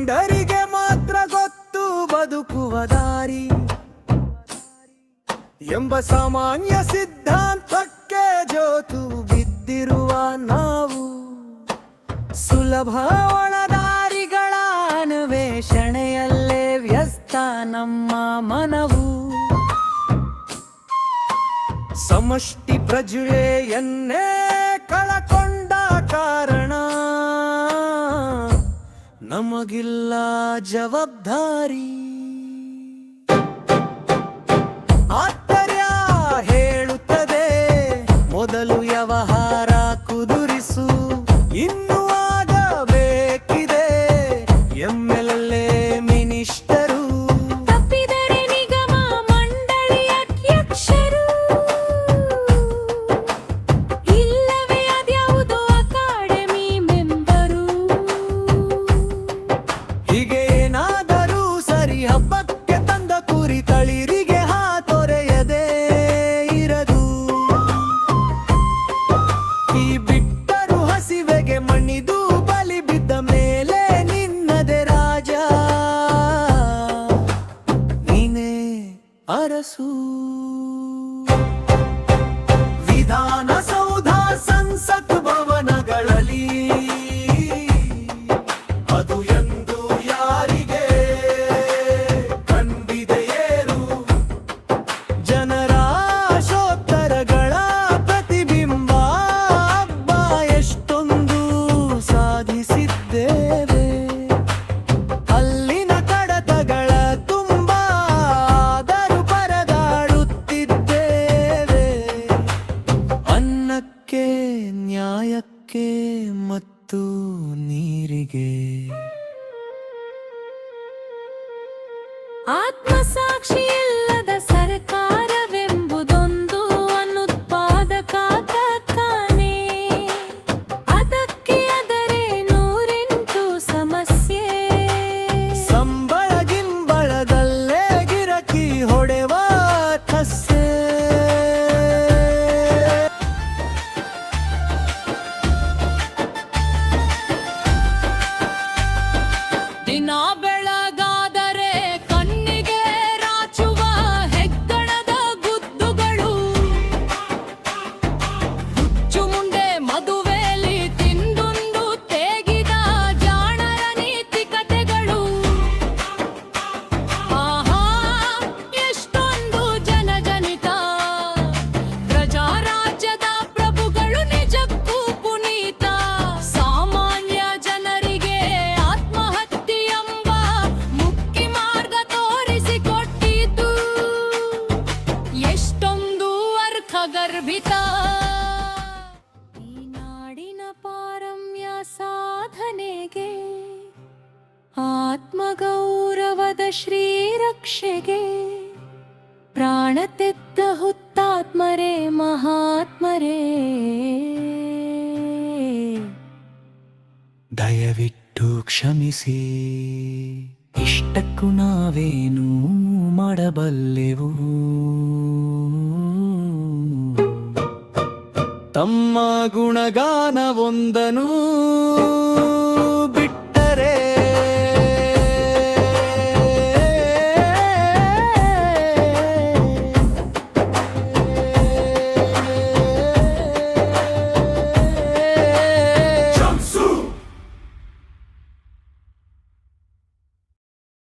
ಷಂಡರಿಗೆ ಮಾತ್ರ ಗೊತ್ತು ಬದುಕುವ ದಾರಿ ಎಂಬ ಸಾಮಾನ್ಯ ಸಿದ್ಧಾಂತಕ್ಕೆ ಜೋತು ಬಿದ್ದಿರುವ ನಾವು ಸುಲಭ ಒಳದಾರಿಗಳ ಅನ್ವೇಷಣೆಯಲ್ಲೇ ವ್ಯಸ್ತ ನಮ್ಮ ಮನವು ಸಮಷ್ಟಿ ಪ್ರಜ್ಞೆಯನ್ನೇ ಕಳಕೊಂಡ ಕಾರಣ ನಮಗಿಲ್ಲ ಜವಾಬ್ದಾರಿ ಆತ್ಮರ್ಯ ಹೇಳುತ್ತದೆ ಮೊದಲು ವ್ಯವಹಾರ ಕುದುರಿಸು ಇನ್ನು ಆಗಬೇಕಿದೆ ಎಂಎಲ್ಎ ಮಿನಿಸ್ಟರು ತಪ್ಪಿದರೆ ನಿಗಮ ಮಂಡಳಿ ಅಧ್ಯಕ್ಷರು ಇಲ್ಲವೇ ಅದ್ಯಾವುದೋ ಅಕಾಡೆಮಿ ಮೆಂಬರು ಹೀಗೆ ಏನಾದರೂ ಸರಿ ಹಬ್ಬಕ್ಕೆ ತಂದ ಕುರಿ ತಳಿರಿಗೆ ಹಾತೊರೆಯದೇ ಇರದು ಈ ಬಿಟ್ಟರು ಹಸಿವೆಗೆ ಮಣಿದು ಬಲಿ ಬಿದ್ದ ಮೇಲೆ ನಿನ್ನದೆ ರಾಜ ನೀನೇ ಅರಸು ವಿಧಾನಸೌಧ ಸಂಸತ್ ಭವನಗಳಲ್ಲಿ ಅದು ಎಂದು ಯಾರಿಗೆ ಕಂಡಿದೆಯೇನು ಜನರ ಆಶೋತ್ತರಗಳ ಪ್ರತಿಬಿಂಬ ಹಬ್ಬ ಎಷ್ಟೊಂದು ಸಾಧಿಸಿದ್ದೇವೆ ಅಲ್ಲಿನ ಕಡತಗಳ ತುಂಬ ಆದರೂ ಪರದಾಡುತ್ತಿದ್ದೇವೆ ಅನ್ನಕ್ಕೆ ನ್ಯಾಯಕ್ಕೆ ಮತ್ತು ನೀರಿಗೆ ಆತ್ಮಸಾಕ್ಷಿ ಇಲ್ಲದ ಸರ್ಕಾರವೆಂಬುದೊಂದು ಅನುತ್ಪಾದಕ ಕಾರ್ಖಾನೆ ಅದಕ್ಕೆ ಅದರೇ ನೂರೆಂಟು ಸಮಸ್ಯೆ ಸಂಬಳ ಗಿಂಬಳದಲ್ಲೇ ಗಿರಕಿ ಹೊಡೆವ ಕಸ್ಸೆ ದಿನ ಬೆಳಗಾದರೆ ಕಣ್ಣಿಗೆ ರಾಚುವ ಹೆಗ್ಗಣದ ಗುದ್ದುಗಳು ಹುಚ್ಚುಮುಂಡೆ ಮದುವೆಯಲ್ಲಿ ತಿಂದುಂಡು ತೇಗಿದ ಜಾಣರ ನೀತಿ ಕಥೆಗಳು ಆಹಾ ಎಷ್ಟೊಂದು ಜನಜನಿತ ಪ್ರಜಾರಾಜ್ಯದ ಪ್ರಭುಗಳು ನಿಜಕ್ಕೂ ಪುನೀತ ಸಾಮಾನ್ಯ ಜನರಿಗೆ ಆತ್ಮಹತ್ಯೆಯೆಂಬ ಮುಖ್ಯ ಮಾರ್ಗ ತೋರಿಸಿಕೊಟ್ಟಿತು ಎಷ್ಟೊಂದು ಅರ್ಥಗರ್ಭಿತ ಈ ನಾಡಿನ ಪಾರಮ್ಯ ಸಾಧನೆಗೆ ಆತ್ಮಗೌರವದ ಶ್ರೀರಕ್ಷೆಗೆ ಪ್ರಾಣ ತೆತ್ತ ಹುತಾತ್ಮರೇ ಮಹಾತ್ಮರೇ ದಯವಿಟ್ಟು ಕ್ಷಮಿಸಿ ಇಷ್ಟಕ್ಕೂ ನಾವೇನು ಮಾಡಬಲ್ಲೆವು ತಮ್ಮ ಗುಣಗಾನವೊಂದನು